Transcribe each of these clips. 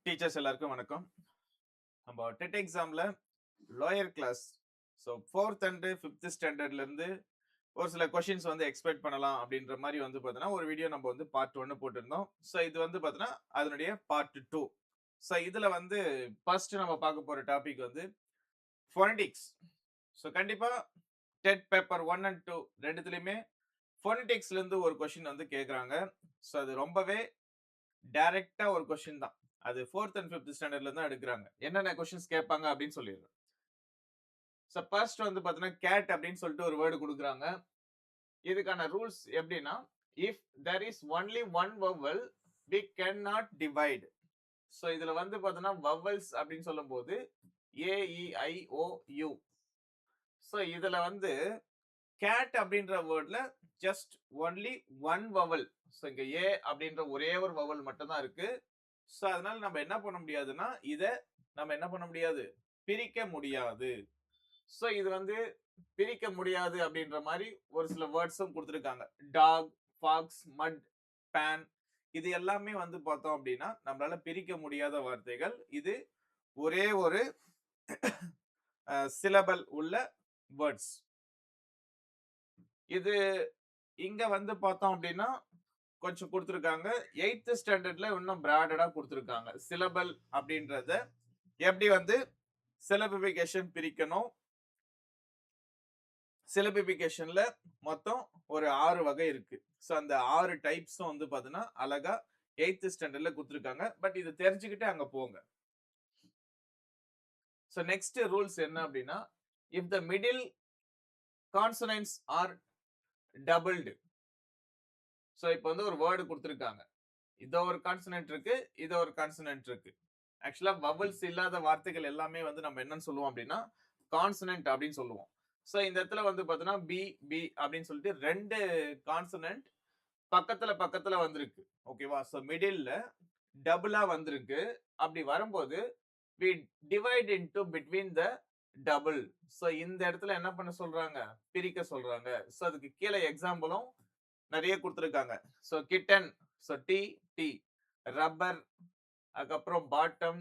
Teachers எல்லாருக்கும் வணக்கம். நம்ம டெட் எக்ஸாம்ல lower class so 4th and 5th ஸ்டாண்டர்ட்ல இருந்து ஒரு சில கொஷின்ஸ் வந்து எக்ஸ்பெக்ட் பண்ணலாம் அப்படின்ற மாதிரி வந்து பார்த்தீங்கன்னா ஒரு வீடியோ நம்ம வந்து பார்ட் 1 போட்டிருந்தோம். ஸோ இது வந்து பார்த்தீங்கன்னா அதனுடைய பார்ட் 2. ஸோ இதுல வந்து ஃபர்ஸ்ட் நம்ம பார்க்க போற டாபிக் வந்து ஃபோனடிக்ஸ். ஸோ கண்டிப்பா டெட் பேப்பர் 1 அண்ட் 2 ரெண்டுத்துலயுமே ஃபோனடிக்ஸ்ல இருந்து ஒரு கொஷின் வந்து கேட்குறாங்க. ஸோ அது ரொம்பவே டைரக்டா ஒரு கொஸ்டின் தான். அது 4th அண்ட் 5th ஸ்டாண்டர்ட்ல தான் எடுக்குறாங்க. என்னென்ன கொஸ்டின்ஸ் கேட்பாங்க அப்படின்னு சொல்லிடுறேன். சோ ஃபர்ஸ்ட் வந்து பாத்தீங்கன்னா கேட் அப்படின்னு சொல்லிட்டு ஒரு வேர்டு கொடுக்குறாங்க. இதுக்கான ரூல்ஸ் எப்படின்னா, if there is only one vowel we cannot divide. So இதுல வந்து பாத்தீங்கன்னா vowels அப்படின்னு சொல்லும்போது ஏ இ ஐ ஓ யூ. சோ இதுல வந்து கேட் அப்படின்ற வேர்ட்ல just only one vowel. So இங்க ஏ அப்படின்ற ஒரே ஒரு வவல் மட்டும் தான் இருக்கு. ஸோ அதனால நம்ம என்ன பண்ண முடியாதுன்னா இதை நம்ம என்ன பண்ண முடியாது, பிரிக்க முடியாது. ஸோ இது வந்து பிரிக்க முடியாது அப்படின்ற மாதிரி ஒரு சில வேர்ட்ஸும் கொடுத்துருக்காங்க. டாக், ஃபாக்ஸ், மட், பேன், இது எல்லாமே வந்து பார்த்தோம் அப்படின்னா நம்மளால பிரிக்க முடியாத வார்த்தைகள். இது ஒரே ஒரு சிலபல் உள்ள வேர்ட்ஸ். இது இங்க வந்து பார்த்தோம் அப்படின்னா கொஞ்சம் கொடுத்துருக்காங்க. 8th ஸ்டாண்டர்ட்ல இன்னும் பிராடடா கொடுத்துருக்காங்க. சிலபல் அப்படின்றத எப்படி வந்து சிலபிபிகேஷன் பிரிக்கணும். சிலபிபிகேஷன்ல மொத்தம் ஒரு 6 வகை இருக்கு. ஸோ அந்த 6 டைப்ஸும் வந்து பார்த்தீங்கன்னா அழகா 8th ஸ்டாண்டர்ட்ல கொடுத்துருக்காங்க. பட் இது தெரிஞ்சுக்கிட்டு அங்க போங்க. ஸோ நெக்ஸ்ட் ரூல்ஸ் என்ன அப்படின்னா, if the middle consonants are doubled. So இப்போ வந்து ஒரு வேர்டு கொடுத்துருக்காங்க. இதோ ஒரு கான்சனன்ட் இருக்கு, இதோ ஒரு கான்சனன்ட் இருக்கு. ஆக்சுவலா வவல்ஸ் இல்லாத வார்த்தைகள் எல்லாமே வந்து நம்ம என்னன்னு சொல்லுவோம் அப்படின்னா கான்சனன்ட் அப்படின்னு சொல்லுவோம். ஸோ இந்த இடத்துல வந்து பார்த்தீங்கன்னா பி பி அப்படின்னு சொல்லிட்டு 2 கான்சனன்ட் பக்கத்துல பக்கத்துல வந்திருக்கு. ஓகேவா? ஸோ மிடில்ல டபுளா வந்திருக்கு. அப்படி வரும்போது we divide into between the double. So இந்த இடத்துல என்ன பண்ண சொல்றாங்க, பிரிக்க சொல்றாங்க. ஸோ அதுக்கு கீழே எக்ஸாம்பிளும் நிறைய கொடுத்துருக்காங்க. So kitten, so T T, rubber, அதுக்கப்புறம் பாட்டம்,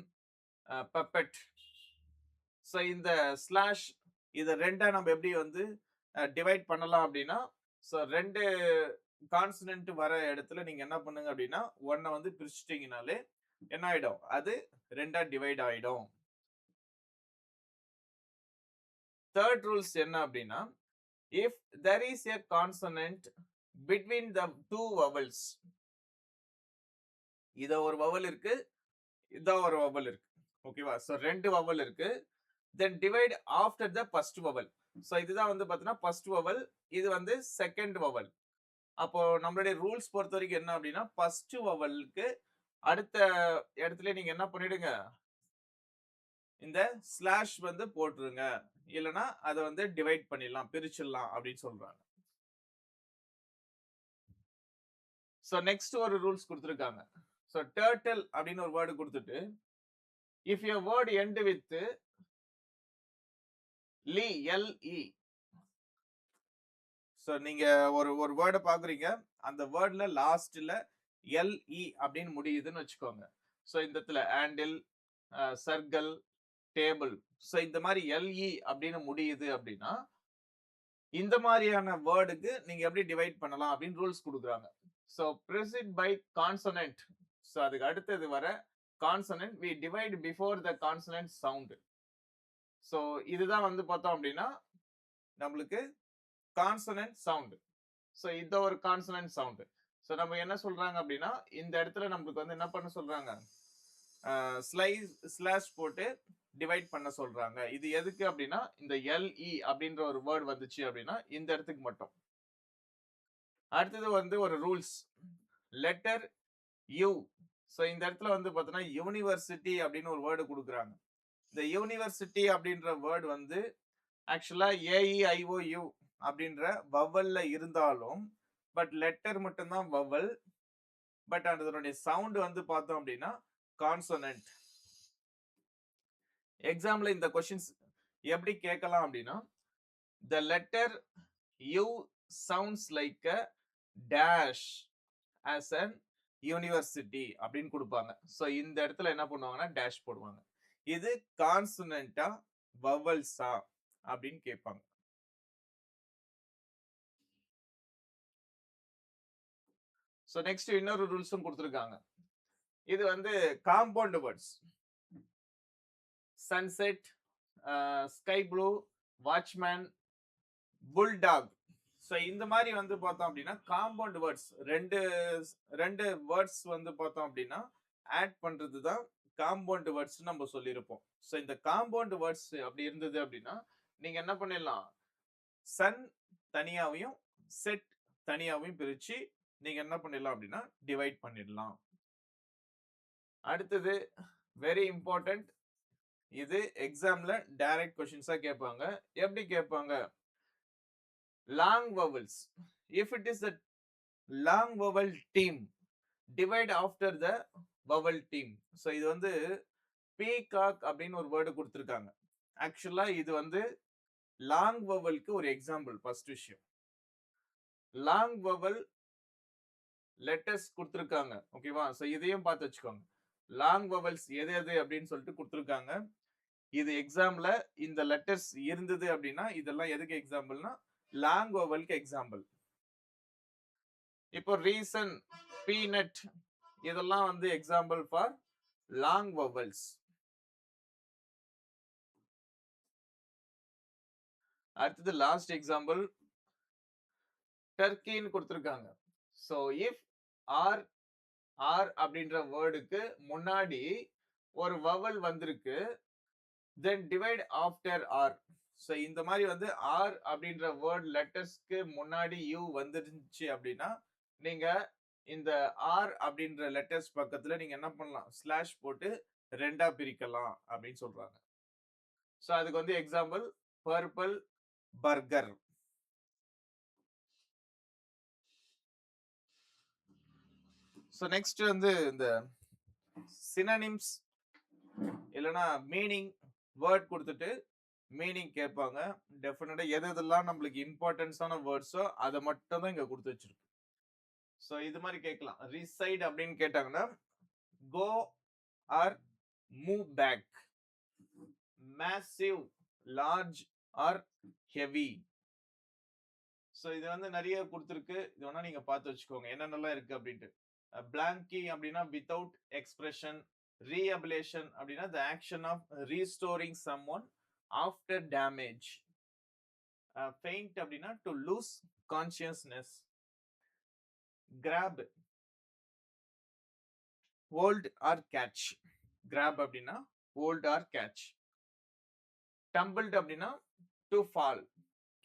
பப்பெட். ஸோ இந்த ஸ்லாஷ் இதை ரெண்டா நம்ம எப்படி வந்து டிவைட் பண்ணலாம் அப்படின்னா, ஸோ 2 கான்சனன்ட் வர இடத்துல நீங்க என்ன பண்ணுங்க அப்படின்னா ஒன்னை வந்து பிரிச்சுட்டீங்கனாலே என்ன ஆயிடும், அது ரெண்டா டிவைட் ஆயிடும். தேர்ட் ரூல்ஸ் என்ன அப்படின்னா, if there is a consonant between the two vowels. இத ஒரு வவல் இருக்கு, இத ஒரு வவல் இருக்கு. ஓகேவா? சோ 2 வவல் இருக்கு. then divide after the first vowel. So இதுதான் வந்து பாத்தீங்கன்னா ஃபர்ஸ்ட் வவல், இது வந்து செகண்ட் வவல். அப்போ நம்மளுடைய ரூல்ஸ் பொறுத்த வரைக்கும் என்ன அப்படின்னா, ஃபர்ஸ்ட் வவலுக்கு அடுத்த இடத்துல நீங்க என்ன பண்ணிடுங்க, இந்த ஸ்லாஷ் வந்து போட்டுருங்க. இல்லனா அதை வந்து டிவைட் பண்ணிடலாம், பிரிச்சிடலாம் அப்படின்னு சொல்றாங்க. சோ நெக்ஸ்ட் ஒரு ரூல்ஸ் கொடுத்துருக்காங்க. சோ டர்ட்டில் அப்படின்னு ஒரு வேர்டு கொடுத்துட்டு, if your word end with லி எல்இ. சோ நீங்க ஒரு ஒரு வேர்டை பாக்குறீங்க, அந்த வேர்ட்ல லாஸ்ட்ல எல்இ அப்படின்னு முடியுதுன்னு வச்சுக்கோங்க. சோ இந்த இடத்துல ஹேண்டில், சர்க்கிள், டேபிள், சோ இந்த மாதிரி எல்இ அப்படின்னு முடியுது அப்படின்னா இந்த மாதிரியான வேர்டுக்கு நீங்க எப்படி டிவைட் பண்ணலாம் அப்படின்னு ரூல்ஸ் கொடுக்குறாங்க. So precede by consonant. So அதுக்கு அடுத்தது வர consonant we divide before the consonant sound. So இதுதான் வந்து பார்த்தோம் அப்படின்னா நம்மளுக்கு கான்சனன்ட் சவுண்ட். சோ இது ஒரு கான்சனன்ட் சவுண்ட். சோ நம்ம என்ன சொல்றாங்க அப்படின்னா இந்த இடத்துல நம்மளுக்கு வந்து என்ன பண்ண சொல்றாங்க, ஸ்லாஷ் போட்டு டிவைட் பண்ண சொல்றாங்க. இது எதுக்கு அப்படின்னா இந்த எல்இ அப்படின்ற ஒரு வேர்ட் வந்துச்சு அப்படின்னா இந்த இடத்துக்கு மட்டும். அடுத்தது வந்து ஒரு ரூல்ஸ், லெட்டர் யூ. ஸோ இந்த இடத்துல வந்து பார்த்தோன்னா யூனிவர்சிட்டி அப்படின்னு ஒரு வேர்டு கொடுக்குறாங்க. இந்த யூனிவர்சிட்டி அப்படின்ற வேர்டு வந்து ஆக்சுவலா ஏஇஐஓயு அப்படின்ற வவல்ல இருந்தாலும் பட் லெட்டர் மட்டும்தான் வவல். பட் அதனுடைய சவுண்ட் வந்து பார்த்தோம் அப்படின்னா கான்சனன்ட். எக்ஸாம்ல இந்த கொஸ்டின்ஸ் எப்படி கேட்கலாம் அப்படின்னா, the letter u sounds like a dash as an university அப்படின்னு கொடுப்பாங்க. ஸோ இந்த இடத்துல என்ன பண்ணுவாங்கன்னா டேஷ் போடுவாங்க. இது கான்சனண்டா வவல்ஸா அப்படின்னு கேட்பாங்க. ஸோ நெக்ஸ்ட் இன்னொரு ரூல்ஸும் கொடுத்துருக்காங்க. இது வந்து compound words. Sunset, sky blue, watchman, bulldog. So இந்த மாதிரி வந்து பார்த்தோம் அப்படின்னா காம்பவுண்ட் வேர்ட்ஸ் ரெண்டு வேர்ட்ஸ் வந்து பார்த்தோம் அப்படின்னா ஆட் பண்றது தான் காம்பவுண்ட் வேர்ட்ஸ் நம்ம சொல்லியிருப்போம். ஸோ இந்த காம்பவுண்ட் வேர்ட்ஸ் அப்படி இருந்தது அப்படின்னா நீங்க என்ன பண்ணிடலாம், சன் தனியாவையும் செட் தனியாவையும் பிரிச்சு நீங்க என்ன பண்ணிடலாம் அப்படின்னா டிவைட் பண்ணிடலாம். அடுத்தது வெரி இம்பார்ட்டன்ட், இது எக்ஸாம்ல டைரக்ட் கொஸ்டின்ஸா கேட்பாங்க. எப்படி கேட்பாங்க? long vowels. If it is a long vowel team, divide after the vowel team. So இது வந்து peacock அப்படின்னு ஒரு வேர்டு கொடுத்திருக்காங்க. ஆக்சுவலா இது வந்து லாங் வவல்க்கு ஒரு எக்ஸாம்பிள். ஃபர்ஸ்ட் விஷயம், லாங் வவல் லெட்டர்ஸ் கொடுத்திருக்காங்க. ஓகேவா? சோ இதையும் பார்த்து வச்சுக்கோங்க. லாங் வவல்ஸ் எது எது அப்படின்னு சொல்லிட்டு கொடுத்திருக்காங்க. இது எக்ஸாம்ல இந்த லெட்டர்ஸ் இருந்தது அப்படின்னா இதெல்லாம் எதுக்கு எக்ஸாம்பிள்னா லாங் வவல்க்கு எக்ஸாம்பிள். இப்போ ரீசன், பீனட் இதெல்லாம் வந்து எக்ஸாம்பிள் ஃபார் லாங் வவல்ஸ். அடுத்தது லாஸ்ட் எக்ஸாம்பிள் டர்க்கின்னு கொடுத்திருக்காங்க. சோ இஃப் ஆர் ஆர் அப்படின்ற வேர்டுக்கு முன்னாடி ஒரு வவல் வந்திருக்கு, then divide after R. So இந்த மாதிரி வந்து ஆர் அப்படின்ற வேர்ட் லெட்டர்ஸ்க்கு முன்னாடி யூ வந்துருந்துச்சு அப்படின்னா நீங்க இந்த ஆர் அப்படின்ற லெட்டர்ஸ் பக்கத்துல நீங்க என்ன பண்ணலாம், ஸ்லாஷ் போட்டு ரெண்டா பிரிக்கலாம் அப்படின்னு சொல்றாங்க. ஸோ அதுக்கு வந்து example purple, burger. So next வந்து இந்த சினனிம்ஸ் இல்லைன்னா மீனிங் வேர்ட் கொடுத்துட்டு மீனிங் கேட்பாங்க. டெஃபினட்டா எது எதெல்லாம் நம்மளுக்கு இம்பார்ட்டன்ஸான வேர்ட்ஸோ அதை மட்டும் தான் இங்க கொடுத்து வச்சிருக்கு. ஸோ இது மாதிரி கேட்கலாம். ரிசைட் அப்படின்னு கேட்டாங்கன்னா go or move back. Massive, large or heavy. So இது வந்து நிறைய கொடுத்துருக்கு. இது வேணா நீங்க பார்த்து வச்சுக்கோங்க என்னென்னலாம் இருக்கு அப்படின்ட்டு. பிளாங்கி அப்படின்னா வித்தவுட் எக்ஸ்பிரஷன். ரீஅபிலேஷன் அப்படின்னா the action of restoring someone after damage. Faint அப்படின்னா to lose consciousness. Grab, hold or catch. Grab அப்படின்னா ஹோல்ட் ஆர் கேட்ச். டம்பிள்ட் அப்படின்னா டு ஃபால்.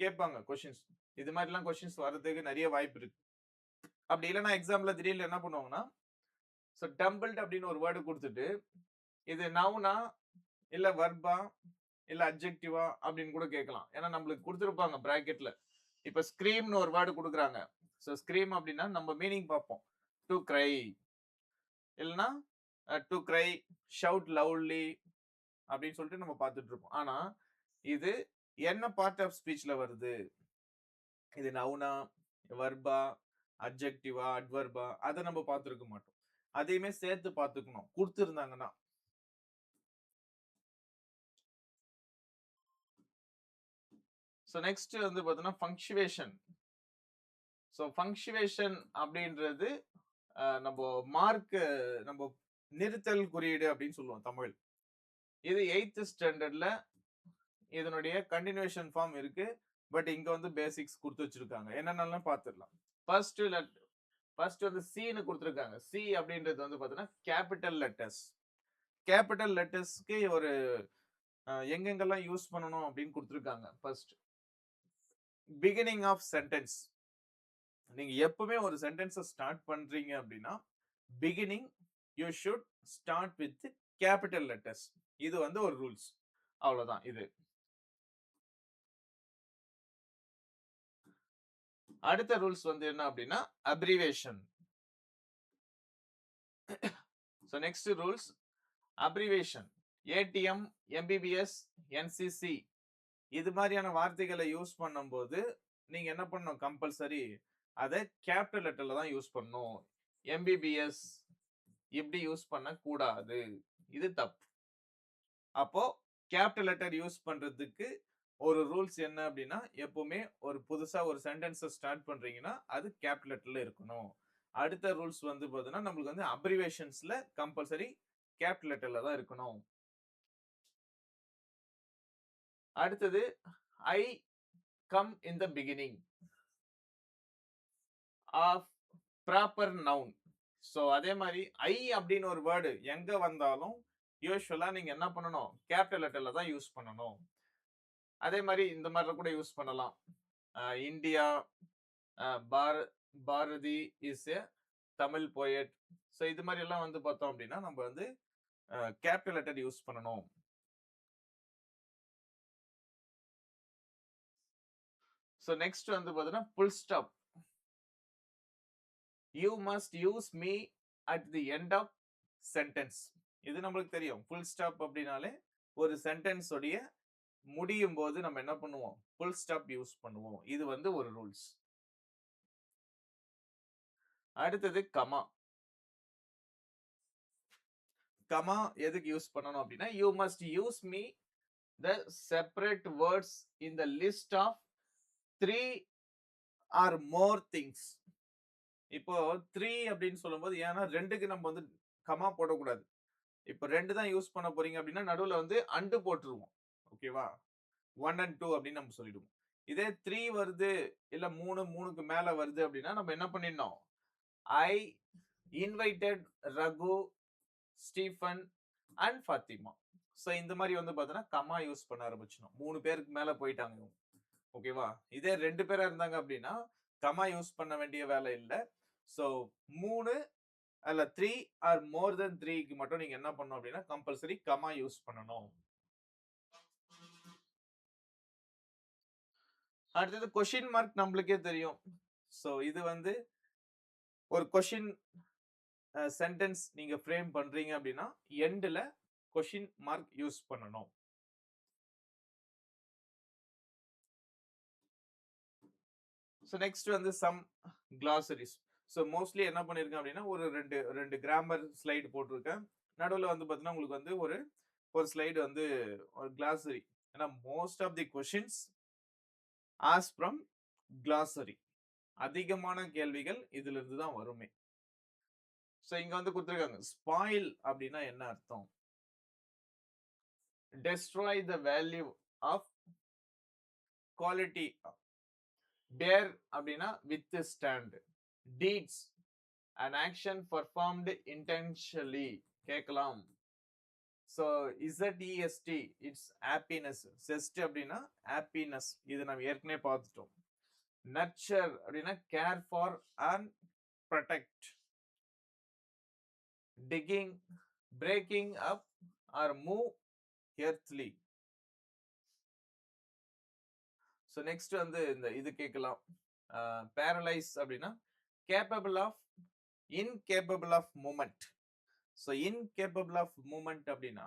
கேட்பாங்க கொஸ்டின்ஸ். இது மாதிரிலாம் கொஸ்டின்ஸ் வர்றதுக்கு நிறைய வாய்ப்பு இருக்கு. அப்படி இல்லைன்னா எக்ஸாம்ல திடீர்னு என்ன பண்ணுவாங்கன்னா, ஸோ டம்பிள்ட் அப்படின்னு ஒரு வேர்டு கொடுத்துட்டு இது நவுனா இல்ல வர்பா இல்ல அட்ஜெக்டிவா அப்படின்னு கூட கேட்கலாம். ஏன்னா நம்மளுக்கு கொடுத்துருப்பாங்க பிராக்கெட்ல. இப்ப ஸ்கிரீம்னு ஒரு வேர்டு கொடுக்குறாங்க. ஸோ ஸ்கிரீம் அப்படின்னா நம்ம மீனிங் பார்ப்போம். டு கிரை இல்லைன்னா டு கிரை, ஷவுட் லவுட்லி அப்படின்னு சொல்லிட்டு நம்ம பார்த்துட்டு இருப்போம். ஆனா இது என்ன பார்ட் ஆஃப் ஸ்பீச்ல வருது, இது நவுனா, வர்பா, அட்ஜெக்டிவா, அட்வர்பா, அதை நம்ம பார்த்துருக்க மாட்டோம். அதையுமே சேர்த்து பார்த்துக்கணும் கொடுத்துருந்தாங்கன்னா. ஸோ நெக்ஸ்ட் வந்து பார்த்தீங்கன்னா ஃபங்க்சுவேஷன். ஸோ ஃபங்க்சுவேஷன் அப்படின்றது நம்ம மார்க், நம்ம நிறுத்தல் குறியீடு அப்படின்னு சொல்லுவோம் தமிழ். இது 8th ஸ்டாண்டர்ட்ல இதனுடைய கண்டினியூஷன் ஃபார்ம் இருக்கு. பட் இங்க வந்து பேசிக்ஸ் கொடுத்து வச்சிருக்காங்க. என்னென்னலாம் பார்த்துடலாம். ஃபர்ஸ்ட் வந்து சீன்னு கொடுத்துருக்காங்க. சி அப்படின்றது வந்து பார்த்தீங்கன்னா கேபிட்டல் லெட்டர்ஸ். கேபிட்டல் லெட்டர்ஸ்க்கு ஒரு எங்கெங்கெல்லாம் யூஸ் பண்ணணும் அப்படின்னு கொடுத்துருக்காங்க. First beginning of sentence. நீங்க எப்பவுமே ஒரு சென்டென்ஸை ஸ்டார்ட் பண்றீங்க அப்படின்னா beginning you should start with capital letters. இது வந்து ஒரு ரூல்ஸ். அவ்வளவுதான் இது. அடுத்த ரூல்ஸ் வந்து என்ன அப்படின்னா abbreviation. So next rules abbreviation. ATM, MBBS, NCC இது மாதிரியான வார்த்தைகளை யூஸ் பண்ணும்போது நீங்க என்ன பண்ணணும், கம்பல்சரி அதை கேபிட்டல் லெட்டர்ல தான் யூஸ் பண்ணணும். எம்பிபிஎஸ் இப்படி யூஸ் பண்ண கூடாது. இது தப்பு. அப்போ கேபிட்டல் லெட்டர் யூஸ் பண்றதுக்கு ஒரு ரூல்ஸ் என்ன அப்படின்னா, எப்பவுமே ஒரு புதுசா ஒரு சென்டென்ஸை ஸ்டார்ட் பண்றீங்கன்னா அது கேபிட்டல் லெட்டர்ல இருக்கணும். அடுத்த ரூல்ஸ் வந்து பாத்தீங்கன்னா நம்மளுக்கு வந்து அப்ரிவேஷன்ஸ்ல கம்பல்சரி கேபிட்டல் லெட்டர்ல தான் இருக்கணும். அடுத்தது I come in the beginning of proper noun. So அதே மாதிரி ஐ அப்படின்னு ஒரு வேர்டு எங்க வந்தாலும் யூஸ்வலா நீங்க என்ன பண்ணணும், கேபிட்டல் லெட்டர்ல தான் யூஸ் பண்ணணும். அதே மாதிரி இந்த மாதிரி கூட யூஸ் பண்ணலாம். India, Bharati is a Tamil poet. So இது மாதிரி எல்லாம் வந்து பார்த்தோம் அப்படின்னா நம்ம வந்து கேபிட்டல் லெட்டர் யூஸ் பண்ணணும். ஸோ நெக்ஸ்ட் வந்து பார்த்தீங்கன்னா full stop. You must use me at the end of sentence. இது நம்மளுக்கு தெரியும். ஃபுல் ஸ்டாப் அப்படின்னாலே ஒரு சென்டென்ஸ் உடைய முடியும் போது நம்ம என்ன பண்ணுவோம், ஃபுல் ஸ்டாப் யூஸ் பண்ணுவோம். இது வந்து ஒரு ரூல்ஸ். அடுத்தது கமா. கமா எதுக்கு யூஸ் பண்ணணும் அப்படின்னா, you must use me the separate words in the list of 3 or more things. இப்போ 3 அப்படின்னு சொல்லும்போது, ஏன்னா 2க்கு நம்ம வந்து கமா போடக்கூடாது. இப்போ 2 தான் யூஸ் பண்ண போறீங்க அப்படின்னா நடுவுல வந்து அண்டு போட்டுருவோம். ஓகேவா? 1 and 2 அப்படின்னு நம்ம சொல்லிடுவோம். இதே 3 வருது இல்ல 3க்கு மேல வருது அப்படின்னா நம்ம என்ன பண்ணிடணும், I invited Raghu, Stephen and Fatima. So இந்த மாதிரி வந்து பார்த்தோன்னா கமா யூஸ் பண்ண ஆரம்பிச்சிடும். 3 பேருக்கு மேல போயிட்டாங்க. ஓகேவா? இதே 2 பேரா இருந்தாங்க அப்படின்னா கமா யூஸ் பண்ண வேண்டிய வேலை இல்லை. ஸோ 3 அல்ல 3 ஆர் மோர் தென் 3க்கு மட்டும் நீங்க என்ன பண்ணணும் அப்படின்னா கம்பல்சரி கமா யூஸ் பண்ணணும். அடுத்தது கொஸ்டின் மார்க் நம்மளுக்கே தெரியும். ஸோ இது வந்து ஒரு கொஸ்டின் சென்டென்ஸ் நீங்க ஃப்ரேம் பண்றீங்க அப்படின்னா எண்ட்ல கொஸ்டின் மார்க் யூஸ் பண்ணணும். ஸோ நெக்ஸ்ட் வந்து சம் கிளாசரிஸ். ஸோ மோஸ்ட்லி என்ன பண்ணிருக்கேன் அப்படின்னா ஒரு ரெண்டு கிராமர் ஸ்லைடு போட்டிருக்கேன். நடுவில் வந்து பார்த்தீங்கன்னா உங்களுக்கு வந்து ஒரு ஸ்லைடு வந்து ஒரு கிளாசரி. ஏன்னா most of the questions as from glossary. அதிகமான கேள்விகள் இதுல இருந்து தான் வருமே. ஸோ இங்க வந்து கொடுத்துருக்காங்க ஸ்பாயில் அப்படின்னா என்ன அர்த்தம், destroy the value of quality, bear அப்படின்னா withstand, deeds an action performed intentionally கேட்கலாம். So ZEST it's happiness. Zest அப்படின்னா ஹாப்பினஸ், இது நம்ம ஏற்கனவே பார்த்துட்டோம். நர்ச்சர் அப்படின்னா care for and protect. Digging, breaking up or move earthly. So next வந்து இந்த இது கேட்கலாம். பேரலைஸ் அப்படின்னா capable of, incapable of moment. So incapable of moment அப்படின்னா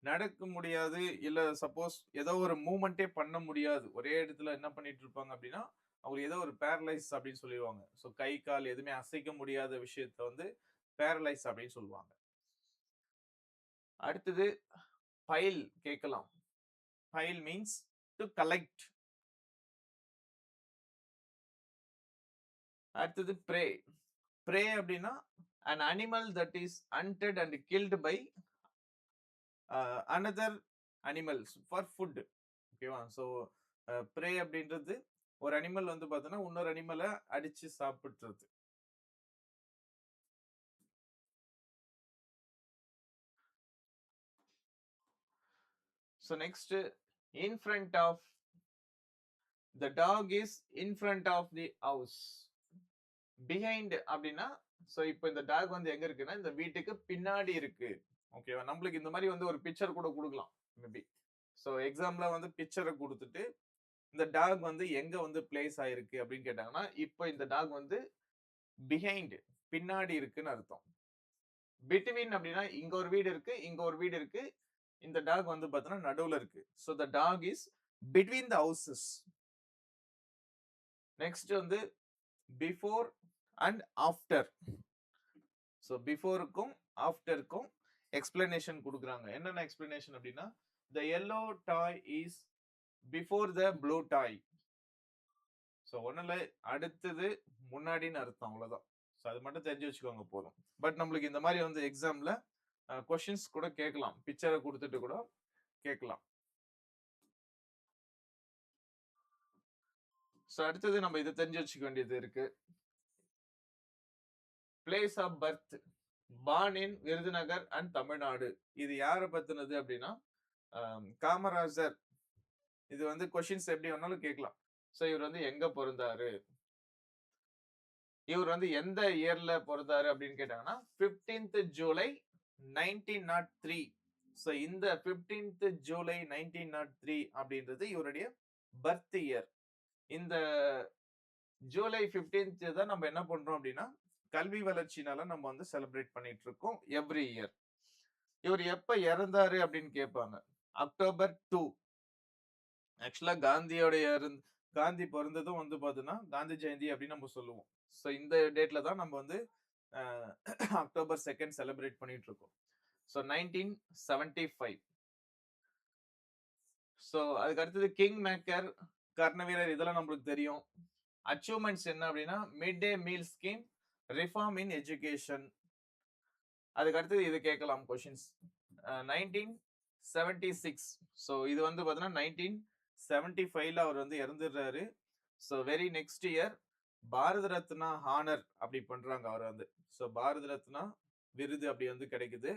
நடக்க முடியாது, இல்ல சப்போஸ் ஏதோ ஒரு மூமெண்ட்டே பண்ண முடியாது, ஒரே இடத்துல என்ன பண்ணிட்டு இருப்பாங்க அப்படின்னா அவங்க ஏதோ ஒரு பேரலைஸ் அப்படின்னு சொல்லிடுவாங்க. ஸோ கை கால் எதுவுமே அசைக்க முடியாத விஷயத்த வந்து பேரலைஸ் அப்படின்னு சொல்லுவாங்க. அடுத்தது ஃபைல் கேட்கலாம். File means to collect. அடுத்தது ப்ரே. ப்ரே அப்படின்னா an animal that is hunted and killed by another animals for food. ஓகேவா? ஸோ ப்ரே அப்படின்றது ஒரு அனிமல் வந்து பார்த்தோன்னா இன்னொரு அனிமலை அடிச்சு சாப்பிடுறது. So next in front of, the dog is in front of the house. behind அப்படின்னா ஸோ இப்போ இந்த டாக் வந்து எங்க இருக்குன்னா இந்த வீட்டுக்கு பின்னாடி இருக்கு. ஓகேவா? நம்மளுக்கு இந்த மாதிரி வந்து ஒரு பிக்சர் கூட கொடுக்கலாம் மேபி. ஸோ எக்ஸாம்பிளா வந்து பிக்சரை கொடுத்துட்டு இந்த டாக் வந்து எங்க வந்து பிளேஸ் ஆயிருக்கு அப்படின்னு கேட்டாங்கன்னா இப்போ இந்த டாக் வந்து பிஹைண்ட் பின்னாடி இருக்குன்னு அர்த்தம். பிட்வீன் அப்படின்னா இங்க ஒரு வீடு இருக்கு, இங்க ஒரு வீடு இருக்கு, இந்த டாக் வந்து பார்த்தோன்னா நடுவுல இருக்கு. So the dog is between the houses. Next வந்து பிஃபோர் அண்ட் ஆஃப்டர். ஸோ பிஃபோருக்கும் ஆஃப்டருக்கும் எக்ஸ்பிளனேஷன் கொடுக்குறாங்க. என்னென்ன எக்ஸ்பிளனேஷன் அப்படின்னா, the yellow toy is before the blue toy. So ஒன்றும் அடுத்தது முன்னாடின்னு அர்த்தம், அவ்வளோதான். ஸோ அது மட்டும் தெரிஞ்சு வச்சுக்கோங்க போதும். பட் நம்மளுக்கு இந்த மாதிரி வந்து எக்ஸாம்ல கொஷின்ஸ் கூட கேட்கலாம், பிக்சரை கொடுத்துட்டு கூட கேட்கலாம். ஸோ அடுத்தது நம்ம இதை தெரிஞ்சு வச்சுக்க வேண்டியது இருக்கு. Place of birth, born in Virudhunagar and Tamil Nadu. இது யாரை பத்தினது அப்படின்னா காமராஜர். இது வந்து கொஸ்டின்ஸ் எப்படி வேணாலும் கேட்கலாம். ஸோ இவர் வந்து எங்க பிறந்தாரு, இவர் வந்து எந்த இயர்ல பிறந்தாரு அப்படின்னு கேட்டாங்கன்னா 15th ஜூலை 1903. ஸோ இந்த 15th ஜூலை 1903 அப்படின்றது இவருடைய பர்த் இயர். இந்த ஜூலை 15th தான் நம்ம என்ன பண்றோம் அப்படின்னா கல்வி வளர்ச்சினால நம்ம வந்து செலிப்ரேட் பண்ணிட்டு இருக்கோம் எவ்ரி இயர். இவர் எப்ப இறந்தாரு அப்படின்னு கேட்பாங்க. அக்டோபர் 2. ஆக்சுவலா காந்தி பிறந்ததும் வந்து பாத்தீங்கன்னா காந்தி ஜெயந்தி அப்படின்னு நம்ம சொல்லுவோம். ஸோ இந்த டேட்ல தான் நம்ம வந்து அக்டோபர் 2 செலிப்ரேட் பண்ணிட்டு இருக்கோம். ஸோ 1975. ஸோ அதுக்கு அடுத்தது கிங் மேக்கர், கர்ணவீரர், இதெல்லாம் நம்மளுக்கு தெரியும். அச்சீவ்மெண்ட்ஸ் என்ன அப்படின்னா mid day meal scheme, reform in education. அதுக்கு அடுத்தது இது கேட்கலாம் கொஸ்டின்ஸ். 1976. ஸோ இது வந்து பார்த்தீங்கன்னா 1975ல அவர் வந்து இறந்துடுறாரு. So very next year Bharat Ratna honour அப்படி பண்றாங்க அவர் வந்து. ஸோ பாரத ரத்னா விருது அப்படி வந்து கிடைக்குது.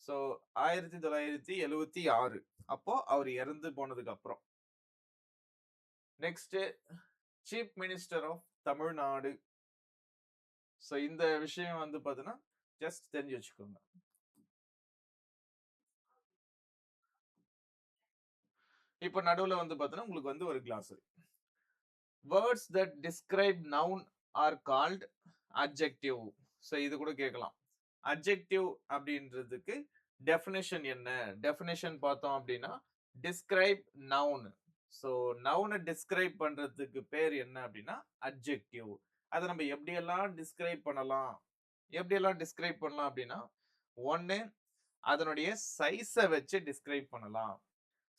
ஸோ 1976 அப்போ அவர் இறந்து போனதுக்கு அப்புறம். Next chief minister of Tamil Nadu. So இந்த விஷயம் வந்து பார்த்தீங்கன்னா ஜஸ்ட் தெரிஞ்சு வச்சுக்கோங்க. இப்போ நடுவில் வந்து பார்த்தீங்கன்னா உங்களுக்கு வந்து ஒரு கிளாஸரி. Words that describe noun are called adjective. So இது கூட கேட்கலாம். அட்ஜெக்டிவ் அப்படின்றதுக்கு டெஃபினேஷன் என்ன? டெஃபினேஷன் பார்த்தோம் அப்படின்னா டிஸ்கிரைப் நவுன். ஸோ நவுனை டிஸ்கிரைப் பண்றதுக்கு பேர் என்ன அப்படின்னா அட்ஜெக்டிவ். அதை நம்ம எப்படியெல்லாம் டிஸ்கிரைப் பண்ணலாம் அப்படின்னா, ஒன்னு அதனுடைய சைஸை வச்சு டிஸ்கிரைப் பண்ணலாம்.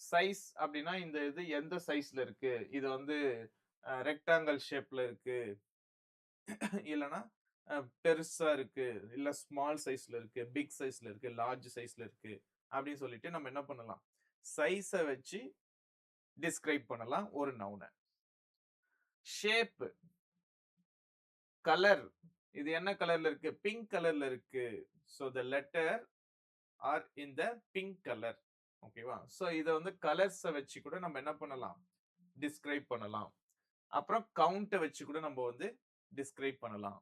சைஸ் அப்படின்னா இந்த இது எந்த சைஸ்ல இருக்கு, இது வந்து ரெக்டாங்கிள் ஷேப்ல இருக்கு, இல்லைன்னா பெருசா இருக்கு, இல்ல ஸ்மால் சைஸ்ல இருக்கு, பிக் சைஸ்ல இருக்கு, லார்ஜ் சைஸ்ல இருக்கு அப்படின்னு சொல்லிட்டு நம்ம என்ன பண்ணலாம், சைஸை வச்சு டிஸ்கிரைப் பண்ணலாம் ஒரு நவுனை. ஷேப், கலர், இது என்ன கலர்ல இருக்கு, பிங்க் கலர்ல இருக்கு. So the letter R in the pink colour. ஓகேவா? ஸோ இதை வந்து கலர்ஸை வச்சு கூட நம்ம என்ன பண்ணலாம், டிஸ்கிரைப் பண்ணலாம். அப்புறம் கவுண்ட்டை வச்சு கூட நம்ம வந்து டிஸ்கிரைப் பண்ணலாம்.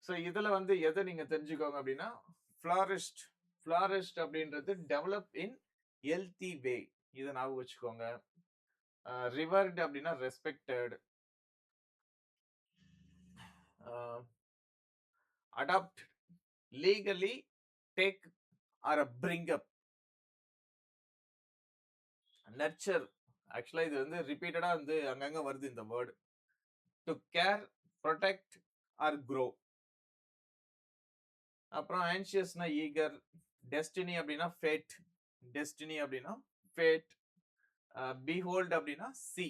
ஸோ இதுல வந்து எதை நீங்க தெரிஞ்சுக்கோங்க அப்படின்னா ஃபிளாரிஸ்ட். ஃபிளாரிஸ்ட் அப்படின்றது டெவலப் இன் ஹெல்தி வே, இதை ஞாபகம் வச்சுக்கோங்க. ரிவர்ட் அப்படின்னா respected. Adopt, legally take or bring up. Nurture, ஆக்சுவலா இது வந்து ரிப்பீட்டடா வந்து அங்கங்க வருது இந்த word. To care, protect or grow. அப்புறம் ஆன்ஷியஸ்னா ஈகர். டெஸ்டினி அப்படின்னா ஃபேட். டெஸ்டினி அப்படின்னா ஃபேட். பீஹோல்ட் அப்படின்னா சி.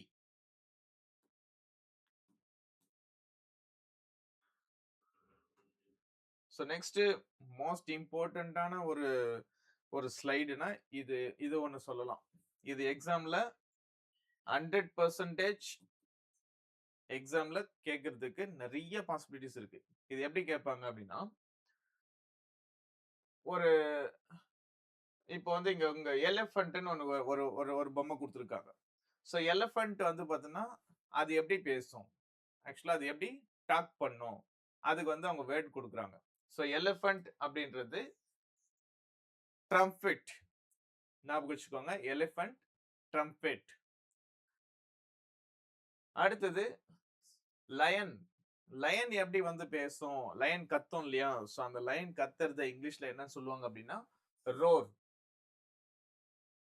ஸோ நெக்ஸ்ட் மோஸ்ட் இம்பார்ட்டண்டான ஒரு ஸ்லைடுனா இது ஒன்று சொல்லலாம். இது எக்ஸாம்ல 100% எக்ஸாம்ல கேட்கறதுக்கு நிறைய பாசிபிலிட்டிஸ் இருக்கு. இது எப்படி கேட்பாங்க அப்படின்னா, ஒரு இப்போ வந்து இங்க உங்க எலிஃபண்ட்னு ஒன்று ஒரு பொம்மை கொடுத்துருக்காங்க. ஸோ எலிஃபண்ட் வந்து பார்த்தீங்கன்னா அது எப்படி பேசும், ஆக்சுவலா அது எப்படி டாக் பண்ணும், அதுக்கு வந்து அவங்க வேர்ட் கொடுக்குறாங்க. ஸோ எலிஃபண்ட் அப்படின்றது ட்ரம்பெட், ஞாபகம் வச்சுக்கோங்க. Elephant, trumpet. அடுத்தது லயன். லயன் எப்படி வந்து பேசும், லயன் கத்தும் இல்லையா? ஸோ அந்த லயன் கத்துறத இங்கிலீஷ்ல என்ன சொல்லுவாங்க அப்படின்னா ரோர்.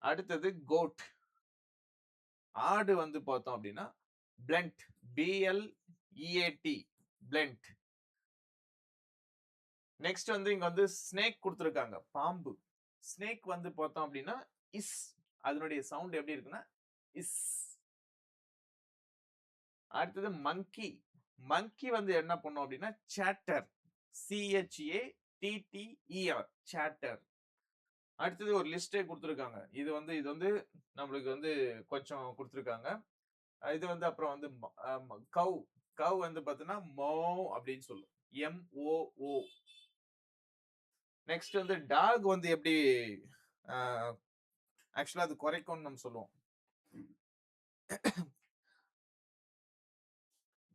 அடுத்தது கோட். ஆடு வந்து பார்த்தோம் அப்படின்னா பிளண்ட், BLEAT, பிளண்ட். நெக்ஸ்ட் வந்து இங்க வந்து ஸ்னேக் கொடுத்திருக்காங்க, பாம்பு. ஸ்னேக் வந்து பார்த்தோம் அப்படின்னா இஸ், அதனுடைய சவுண்ட் எப்படி இருக்குன்னா இஸ். அடுத்தது மங்கி. மங்கி வந்து என்ன பண்ணும் அப்படின்னா சேட்டர், CHATTER, சேட்டர். அடுத்தது ஒரு லிஸ்டே கொடுத்திருக்காங்க. இது வந்து நம்மளுக்கு வந்து கொஞ்சம் கொடுத்திருக்காங்க. இது வந்து அப்புறம் வந்து கவ். கவ் வந்து பார்த்தீங்கன்னா மோ அப்படின்னு சொல்லும், MOO. நெக்ஸ்ட் வந்து டாக் வந்து எப்படி ஆக்சுவலா அது குறைக்கும்னு நம்ம சொல்லுவோம்,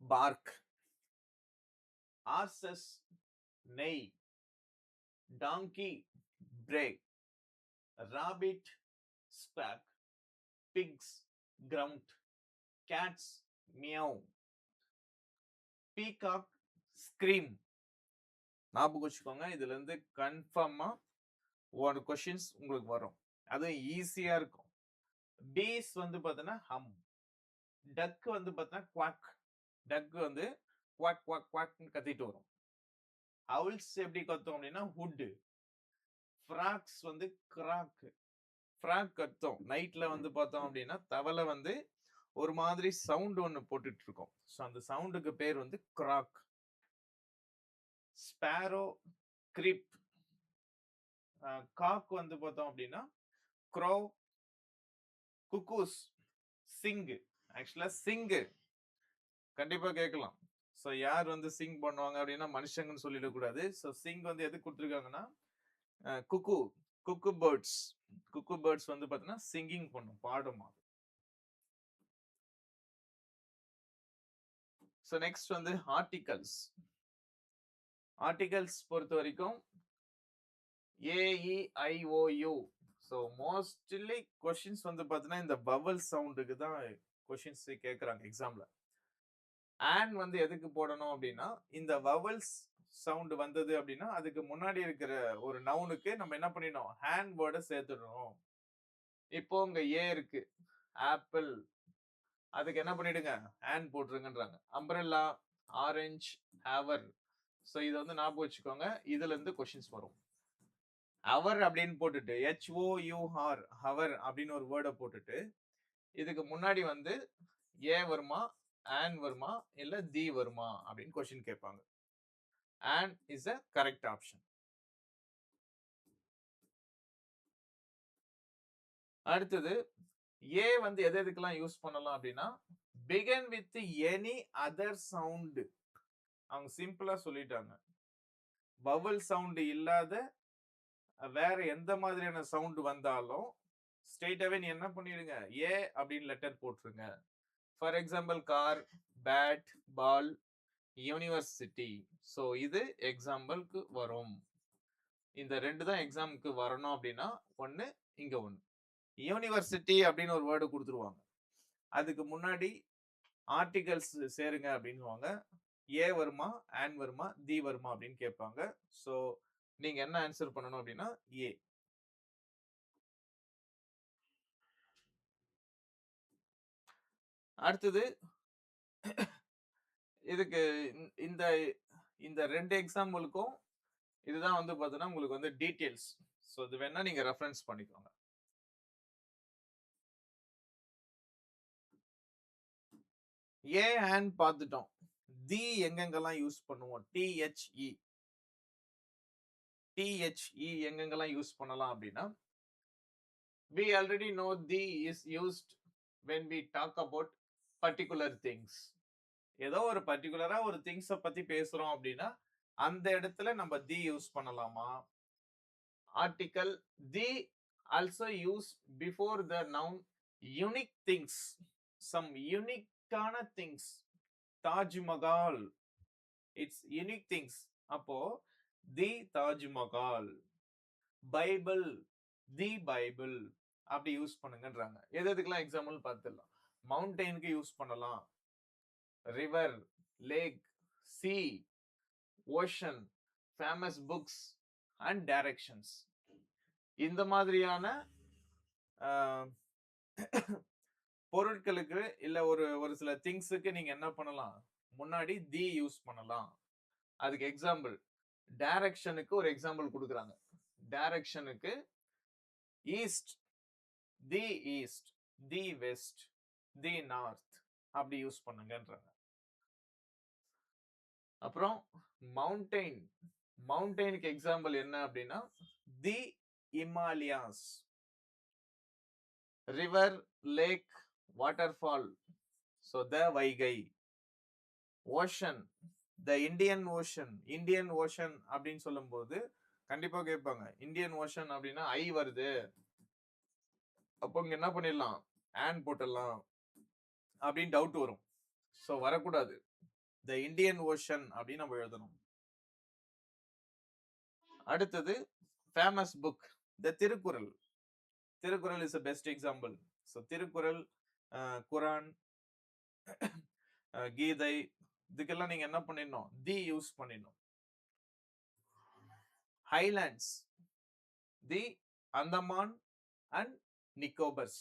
bark. Horses neigh, donkey bray, rabbit squeak, pigs grunt, cats meow, peacock scream. ஞாபகம் வச்சுக்கோங்க, இதுல இருந்து கன்ஃபார்மா ஒரு கொஸ்டின்ஸ் உங்களுக்கு வரும், அதுவும் ஈஸியா இருக்கும். பீஸ் வந்து பார்த்தீங்கன்னா ஹம். டக் வந்து பார்த்தீங்கன்னா குவாக். டக் வந்து குவாக் குவாக் குவாக்னு கத்திட்டு வரும். ஹவுல்ஸ் எப்படி கத்தும் அப்படின்னா ஹுட். ஃப்ராக்ஸ் வந்து கிராக். ஃப்ராக் கத்தும் நைட்ல வந்து பார்த்தோம் அப்படின்னா தவளை வந்து ஒரு மாதிரி சவுண்ட் ஒன்று போட்டுட்டு இருக்கும். ஸோ அந்த சவுண்டுக்கு பேர் வந்து கிராக். Sparrow grip. காக் வந்து பார்த்தோம் அப்படின்னா க்ரோ. குக்கூஸ் சிங். ஆக்சுவலா சிங்கு கண்டிப்பா கேட்கலாம். ஸோ யார் வந்து சிங் பண்ணுவாங்க அப்படின்னா மனுஷங்கன்னு சொல்லிடக்கூடாது. ஸோ சிங் வந்து எதுக்கு கொடுத்துருக்காங்கன்னா குக்கு. குக்கு பேர்ட்ஸ். குக்கு பேர்ட்ஸ் வந்து பார்த்தீங்கன்னா சிங்கிங் பண்ணும், பாடுமா. ஸோ நெக்ஸ்ட் வந்து ஆர்டிகல்ஸ். ஆர்டிகல்ஸ் பொறுத்த வரைக்கும் AEIOU. ஸோ மோஸ்ட்லி கொஸ்டின்ஸ் வந்து பார்த்தீங்கன்னா இந்த வவல் சவுண்டுக்கு தான் கொஸ்டின்ஸ் கேட்குறாங்க எக்ஸாம்ல. ஆன் வந்து எதுக்கு போடணும் அப்படின்னா இந்த வவல்ஸ் சவுண்ட் வந்தது அப்படின்னா அதுக்கு முன்னாடி இருக்கிற ஒரு நவுனுக்கு நம்ம என்ன பண்ணிடணும், ஹேண்ட் வேர்டை சேர்த்துடணும். இப்போ உங்க ஏ இருக்கு, ஆப்பிள், அதுக்கு என்ன பண்ணிடுங்க, ஹேண்ட் போட்டுருங்கன்றாங்க. Umbrella, orange, hour. ஸோ இதை வந்து ஞாபகம் வச்சுக்கோங்க, இதுல இருந்து கொஸ்டின்ஸ் வரும். அவர் அப்படின்னு போட்டுட்டு HOUR ஹவர் அப்படின்னு ஒரு வேர்டை போட்டுட்டு இதுக்கு முன்னாடி வந்து ஏ வருமா, ஆன் வருமா, இல்ல தி வருமா அப்படின்னு கொஸ்டின் கேட்பாங்க. On is a correct option. அடுத்தது ஏ வந்து எது எதுக்கெல்லாம் யூஸ் பண்ணலாம் அப்படின்னா begin with any other sound. அவங்க சிம்பிளா சொல்லிட்டாங்க, வவல் சவுண்ட் இல்லாத வேற எந்த மாதிரியான சவுண்ட் வந்தாலும் ஸ்ட்ரெயிட்டாவே நீ என்ன பண்ணிடுங்க, ஏ அப்படின்னு லெட்டர் போட்டுருங்க. For example car, bat, ball, university. So இது எக்ஸாம்பிளுக்கு வரும். இந்த ரெண்டு தான் எக்ஸாமுக்கு வரணும் அப்படின்னா ஒன்று இங்க ஒன்று. யூனிவர்சிட்டி அப்படின்னு ஒரு வேர்டு கொடுத்துருவாங்க, அதுக்கு முன்னாடி ஆர்டிகல்ஸ் சேருங்க அப்படின்னுவாங்க. ஏ வருமா, ஆன் வருமா, தி வருமா அப்படின்னு கேட்பாங்க. ஸோ நீங்க என்ன ஆன்சர் பண்ணணும் அப்படின்னா ஏ. அடுத்தது இதுக்கு இந்த இந்த ரெண்டு எக்ஸாம்பிளுக்கும் இதுதான் வந்து பார்த்தீங்கன்னா உங்களுக்கு வந்து டீட்டெயில்ஸ். ஸோ இது வேணா நீங்க ரெஃபரன்ஸ் பண்ணிக்கோங்க. ஏ ஆன் பார்த்துட்டோம். தி எங்கெங்கெல்லாம் யூஸ் பண்ணுவோம், THE எங்கெங்கெல்லாம் யூஸ் பண்ணலாம் அப்படின்னா we already know the is used when we talk about particular things. ஏதோ ஒரு பர்டிகுலரா ஒரு திங்ஸ பத்தி பேசுறோம் அப்படின்னா அந்த இடத்துல நம்ம தி யூஸ் பண்ணலாமா. Article the also use before the noun unique things, some யூனிக்கான things. Taj Mahal, it's unique things. அப்போ the Taj Mahal. Bible, the Bible அப்படி யூஸ் பண்ணுங்கன்றாங்க. எது எதுக்கெல்லாம் எக்ஸாம்பிள் பார்த்துடலாம். மவுண்டெயினுக்கு யூஸ் பண்ணலாம், river, lake, sea, ocean, famous books and directions. இந்த மாதிரியான பொருட்களுக்கு இல்ல ஒரு ஒரு சில திங்ஸுக்கு நீங்க என்ன பண்ணலாம், முன்னாடி தி யூஸ் பண்ணலாம். அதுக்கு எக்ஸாம்பிள் டைரக்ஷனுக்கு ஒரு எக்ஸாம்பிள் கொடுக்குறாங்க. டைரக்ஷனுக்கு east, the east, the west, the north அப்படி யூஸ் பண்ணுங்கன்றாங்க. அப்புறம் மவுண்டெயின், மவுண்டெயினுக்கு எக்ஸாம்பிள் என்ன அப்படின்னா the Himalayas. River, lake, waterfall, so the Vaigai. Ocean, the Indian ocean. Indian ocean அப்படின்னு சொல்லும் போது கண்டிப்பா கேட்பாங்க, இந்தியன் ஓஷன் அப்படின்னா ஐ வருது, அப்போ இங்க என்ன பண்ணிடலாம், ஆன் போட்டுடலாம் அப்படின்னு டவுட் வரும். ஸோ வரக்கூடாது, த இந்தியன் ஓஷன் அப்படின்னு நம்ம எழுதணும். அடுத்தது famous book the Thirukkural. Thirukkural is a best example. So Thirukkural, Quran, Gita, இதுக்கெல்லாம் நீங்க என்ன பண்ணிடணும், தி யூஸ் பண்ணிடணும். Highlands, the Andaman and Nicobars.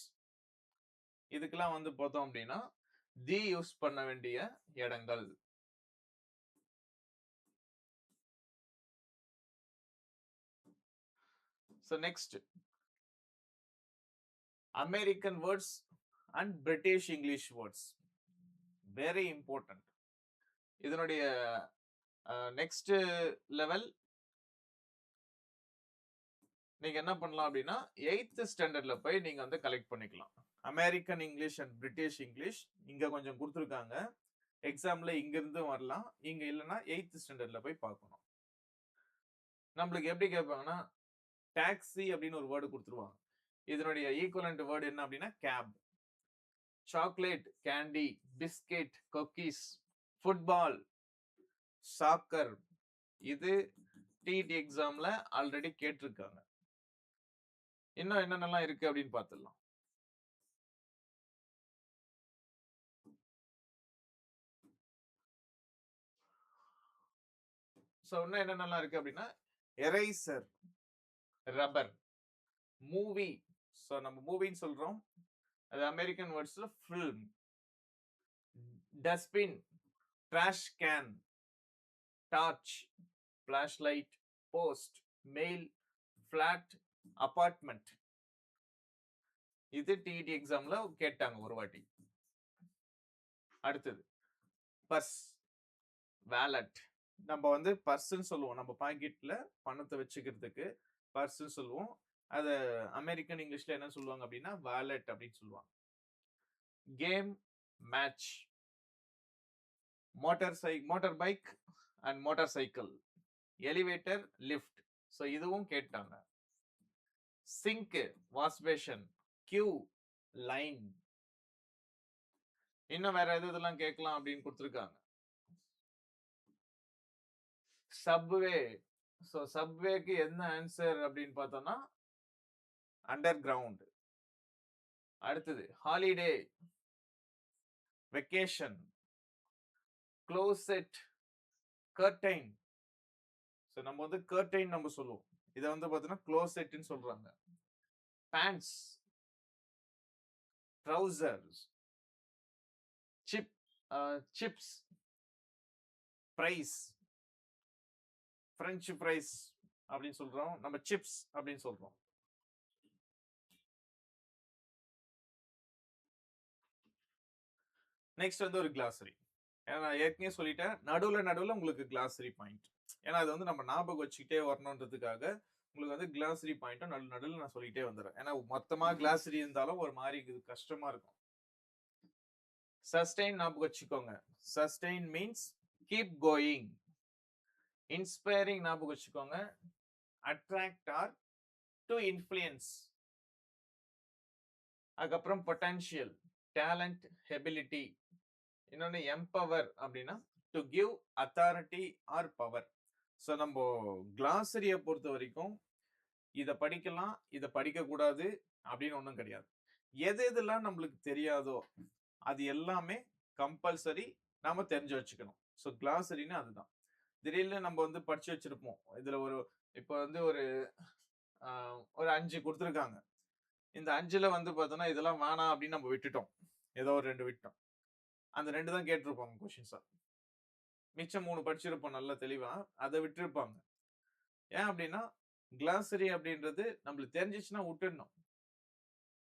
இதுக்கெல்லாம் வந்து பார்த்தோம் அப்படின்னா தி யூஸ் பண்ண வேண்டிய இடங்கள். So next, American words and British English words, very important. இதனுடைய நெக்ஸ்ட் லெவல் நீங்க என்ன பண்ணலாம் அப்படின்னா 8th ஸ்டாண்டர்ட்ல போய் நீங்க வந்து கலெக்ட் பண்ணிக்கலாம். American English and British English இங்க கொஞ்சம் கொடுத்துருக்காங்க. எக்ஸாம்ல இங்க இருந்து வரலாம், இங்க இல்லைன்னா 8th ஸ்டாண்டர்ட்ல போய் பார்க்கணும். நம்மளுக்கு எப்படி கேட்பாங்கன்னா டாக்ஸி அப்படின்னு ஒரு வேர்டு கொடுத்துருவாங்க. இதனுடைய ஈக்குவலண்ட் வேர்டு என்ன அப்படின்னா cab. Chocolate, candy, biscuit, cookies, football, soccer. இது டிடி எக்ஸாம்ல ஆல்ரெடி கேட்டிருக்காங்க. இன்னும் என்னென்னலாம் இருக்கு அப்படின்னு பார்த்துடலாம். ஸோ இன்னும் என்னென்னலாம் இருக்கு அப்படின்னா எரேசர், ரப்பர், மூவி. ஸோ நம்ம மூவின்னு சொல்றோம், அது அமெரிக்கன் வேர்ட்ஸ்ல film. Dustbin, trash can, torch, flash light, post, mail, flat, apartment. இது டிடி எக்ஸாம்ல கேட்டாங்க ஒரு வாட்டி. அடுத்தது பர்ஸ், வேலட். நம்ம வந்து பர்ஸ்ன்னு சொல்லுவோம், நம்ம பாக்கெட்ல பணத்தை வச்சுக்கிறதுக்கு பர்ஸ்ன்னு சொல்லுவோம். அது அமெரிக்கன் இங்கிலீஷ்ல என்ன சொல்லுவாங்க அப்படின்னா வேலட் அப்படின்னு சொல்லுவாங்க. Game, match, motor bike and motorcycle, elevator, lift. So இதுவும் கேட்டாங்க. Sink, wash basin, queue, line. இன்னும் வேற எது இதெல்லாம் கேட்கலாம் அப்படின்னு கொடுத்துருக்காங்க. சப்வே. ஸோ சப்வேக்கு என்ன ஆன்சர் அப்படின்னு பார்த்தோம்னா அண்டர் கிரவுண்ட். அடுத்தது holiday, vacation, closet, curtain. So நம்ம வந்து கர்டைன் நம்ம சொல்லுவோம், இதை வந்து பார்த்தோம்னா க்ளோசெட்னு சொல்றாங்க. Pants, trousers, chips, fries, French fries அப்படின்னு சொல்றோம், நம்ம சிப்ஸ் அப்படின்னு சொல்றோம். நெக்ஸ்ட் வந்து ஒரு கிளாசரி. ஏன்னா நான் ஏற்கனவே சொல்லிட்டேன், நடுவில் உங்களுக்கு கிளாசரி பாயிண்ட். ஏன்னா அது வந்து நம்ம ஞாபகம் வச்சுக்கிட்டே வரணுன்றதுக்காக உங்களுக்கு வந்து கிளாசரி பாயிண்ட்டும் நடுவில் நான் சொல்லிட்டே வந்துடுறேன். ஏன்னா மொத்தமா கிளாசரி இருந்தாலும் ஒரு மாதிரி இது கஷ்டமா இருக்கும். சஸ்டெயின் ஞாபகம் வச்சுக்கோங்க. Sustain means keep going. Inspiring ஞாபகம் வச்சுக்கோங்க. Attract or to influence. அதுக்கப்புறம் பொட்டன்ஷியல், டேலண்ட், எபிலிட்டி. இன்னொன்னு எம்பவர் அப்படின்னா to give authority or power. So நம்ம கிளாசரியை பொறுத்த வரைக்கும் இதை படிக்கலாம், இதை படிக்க கூடாது அப்படின்னு ஒன்றும் கிடையாது. எது எதெல்லாம் நம்மளுக்கு தெரியாதோ அது எல்லாமே கம்பல்சரி நாம தெரிஞ்சு வச்சுக்கணும். ஸோ கிளாசரின்னு அதுதான். திடீர்னு நம்ம வந்து படிச்சு வச்சிருப்போம், இதுல ஒரு இப்போ வந்து ஒரு 5 கொடுத்துருக்காங்க. இந்த 5ல வந்து பார்த்தோம்னா இதெல்லாம் வேணாம் அப்படின்னு நம்ம விட்டுட்டோம், ஏதோ ஒரு 2 விட்டோம். அந்த 2 தான் கேட்டிருப்பாங்க கொஸ்டின்ஸா. மிச்சம் 3 படிச்சிருப்போம் நல்லா தெளிவா, அதை விட்டுருப்பாங்க. ஏன் அப்படின்னா கிளாசரி அப்படின்றது நம்மளுக்கு தெரிஞ்சிச்சுன்னா விட்டுடணும்.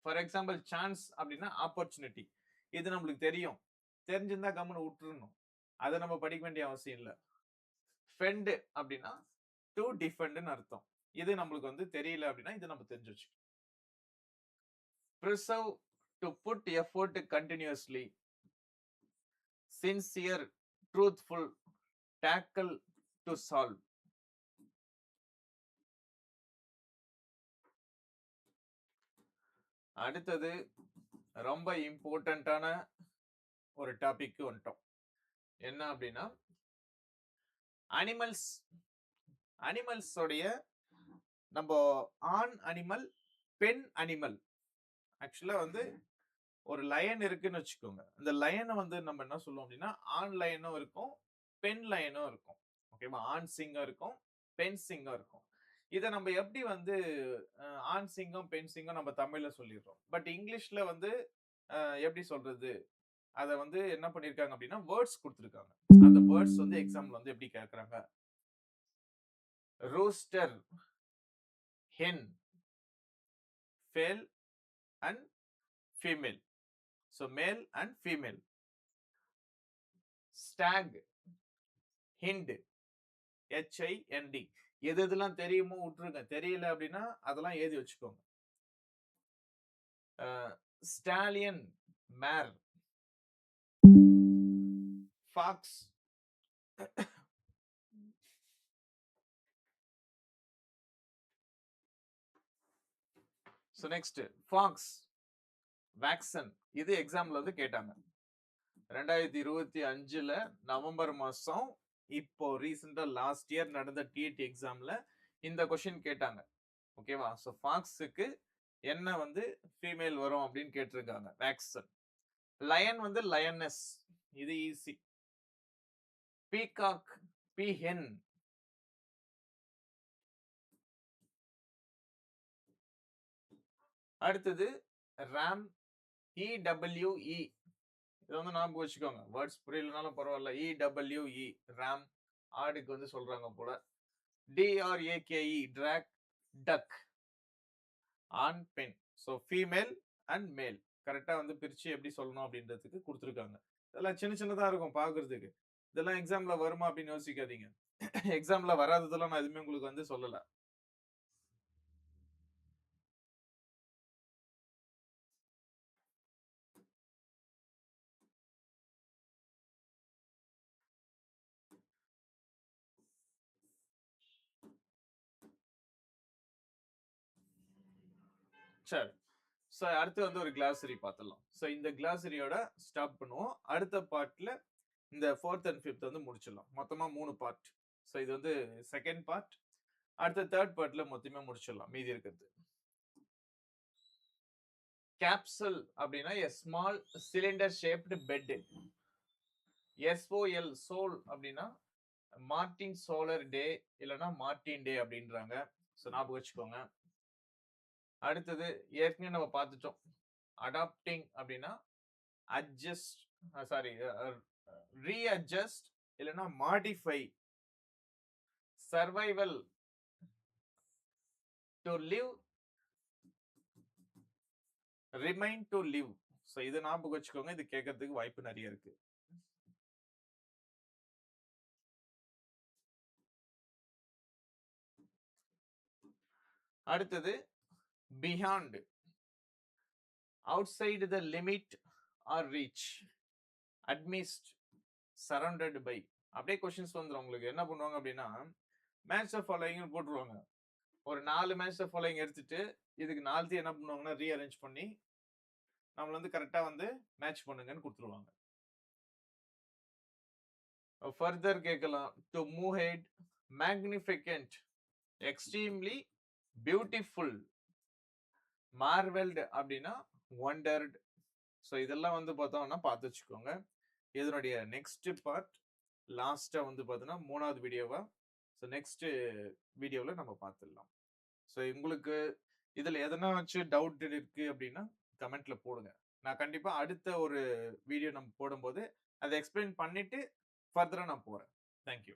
ஃபார் எக்ஸாம்பிள் சான்ஸ் அப்படின்னா ஆப்பர்ச்சுனிட்டி, இது நம்மளுக்கு தெரியும், தெரிஞ்சிருந்தா கம்முன்னு விட்டுறணும், அதை நம்ம படிக்க வேண்டிய அவசியம் இல்லை. ஃபெண்ட் அப்படின்னா டு டிஃபெண்ட்னு அர்த்தம், இது நம்மளுக்கு வந்து தெரியல அப்படின்னா இது நம்ம தெரிஞ்சு வச்சு. preserve to put effort continuously, sincere, truthful, tackle to solve. அடுத்தது ரொம்ப இம்பார்ட்டன்டான ஒரு டாபிக் வந்துட்டோம். என்ன அப்படின்னா அனிமல்ஸ். அனிமல்ஸோடைய நம்ம ஆண் அனிமல், பெண் அனிமல். ஆக்சுவலா வந்து ஒரு லயன் இருக்குன்னு வச்சுக்கோங்க. இந்த லயனை வந்து நம்ம என்ன சொல்லுவோம் அப்படின்னா ஆண் லயனும் இருக்கும், பெண் லயனும் இருக்கும். ஓகேவா? ஆண் சிங்கம் இருக்கும், பெண் சிங்கம் இருக்கும். இதை நம்ம எப்படி வந்து ஆண் சிங்கம் பெண் சிங்கம் நம்ம தமிழ்ல சொல்லிடுறோம். பட் இங்கிலீஷ்ல வந்து எப்படி சொல்றது, அதை வந்து என்ன பண்ணிருக்காங்க அப்படின்னா வேர்ட்ஸ் கொடுத்துருக்காங்க. அந்த வேர்ட்ஸ் வந்து எக்ஸாம்பிள் வந்து எப்படி கேட்கறாங்க, rooster, hen, male and female. So male and female. Stag, hind, HIND. எது எதெல்லாம் தெரியுமோ விட்டுருங்க, தெரியல அப்படின்னா அதெல்லாம் எழுதி வச்சுக்கோங்க. ஸ்டாலியன், மேர், ஃபாக்ஸ், ஸோ நெக்ஸ்ட் ஃபாக்ஸ், வேக்சன். இது எக்ஸாம்ல வந்து கேட்டாங்க 2025 நவம்பர் மாசம். இப்போ ரீசெண்டா லாஸ்ட் இயர் நடந்த டிஎட் எக்ஸாம்ல இந்த கொஸ்டின் கேட்டாங்க. ஓகேவா? ஸோ ஃபாக்ஸுக்கு என்ன வந்து ஃபீமேல் வரும் அப்படின்னு கேட்டிருக்காங்க, வேக்சன். லயன் வந்து லயனஸ், இது ஈஸி. பீகாக், பீஹென். அடுத்தது ராம், EWE. இது வந்து ஞாபகம் வச்சுக்கோங்க, வேர்ட்ஸ் புரியலனாலும் பரவாயில்ல. EWE, ராம். ஆடுக்கு வந்து சொல்றாங்க போல. DRAKE, டிராக், டக். ஆண் பெண். ஸோ ஃபீமேல் அண்ட் மேல் கரெக்டா வந்து பிரிச்சு எப்படி சொல்லணும் அப்படின்றதுக்கு கொடுத்துருக்காங்க. இதெல்லாம் சின்ன சின்னதா இருக்கும் பாக்குறதுக்கு. இதெல்லாம் எக்ஸாம்ல வருமா அப்படின்னு யோசிக்காதீங்க. எக்ஸாம்ல வராததெல்லாம் நான் எதுவுமே உங்களுக்கு வந்து சொல்லல. சரி, ஸோ அடுத்து வந்து ஒரு கிளாசரி பார்த்துடலாம். ஸோ இந்த கிளாசரியோட ஸ்டாப் பண்ணுவோம். அடுத்த பார்ட்ல இந்த 4th and 5th வந்து முடிச்சிடலாம். மொத்தமா 3 பார்ட். ஸோ இது வந்து செகண்ட் பார்ட். அடுத்த தேர்ட் பார்ட்ல மொத்தமே முடிச்சிடலாம் மீதி இருக்கிறது. கேப்சல் அப்படின்னா a small cylinder shaped bed. SOL, sol அப்படின்னா மார்டின் சோலர் டே இல்லைன்னா மார்டின் டே அப்படின்றாங்க. ஸோ ஞாபகம் வச்சுக்கோங்க. அடுத்தது ஏற்கனவே நம்ம பார்த்துட்டோம், அடாப்டிங் அப்படின்னா அட்ஜஸ்ட், சாரி ரீஅட்ஜஸ்ட் இல்லைன்னா modify. Survival, to live, remain to live. So இது ஞாபகம் வச்சுக்கோங்க, இது கேட்கறதுக்கு வாய்ப்பு நிறைய இருக்கு. அடுத்தது beyond, outside the limit or reach, amidst, surrounded by. அப்படியே கொஸ்டின்ஸ் வந்துடும் உங்களுக்கு. என்ன பண்ணுவாங்க அப்படின்னா மேட்ச் ஆஃப் ஃபாலோயிங் போட்டுருவாங்க. ஒரு 4 மேட்ச் ஆஃப் ஃபாலோயிங் எடுத்துட்டு இதுக்கு 4 என்ன பண்ணுவாங்கன்னா ரீஅரேஞ்ச் பண்ணி நம்மள வந்து கரெக்டா வந்து மேட்ச் பண்ணுங்கன்னு கொடுத்துருவாங்க. ஃபர்தர் கேட்கலாம். To move ahead, magnificent, extremely beautiful, marvelled அப்படின்னா ஒண்டர்ட். ஸோ இதெல்லாம் வந்து பார்த்தோம்னா பார்த்து வச்சுக்கோங்க. இதனுடைய நெக்ஸ்ட் பார்ட் லாஸ்டா வந்து பார்த்தோன்னா 3வது வீடியோவா. ஸோ நெக்ஸ்ட் வீடியோவில் நம்ம பார்த்துடலாம். ஸோ உங்களுக்கு இதில் எதனா வச்சு டவுட் இருக்கு அப்படின்னா கமெண்ட்ல போடுங்க. நான் கண்டிப்பா அடுத்த ஒரு வீடியோ நம்ம போடும்போது அதை எக்ஸ்பிளைன் பண்ணிட்டு ஃபர்தரா நான் போறேன். தேங்க்யூ.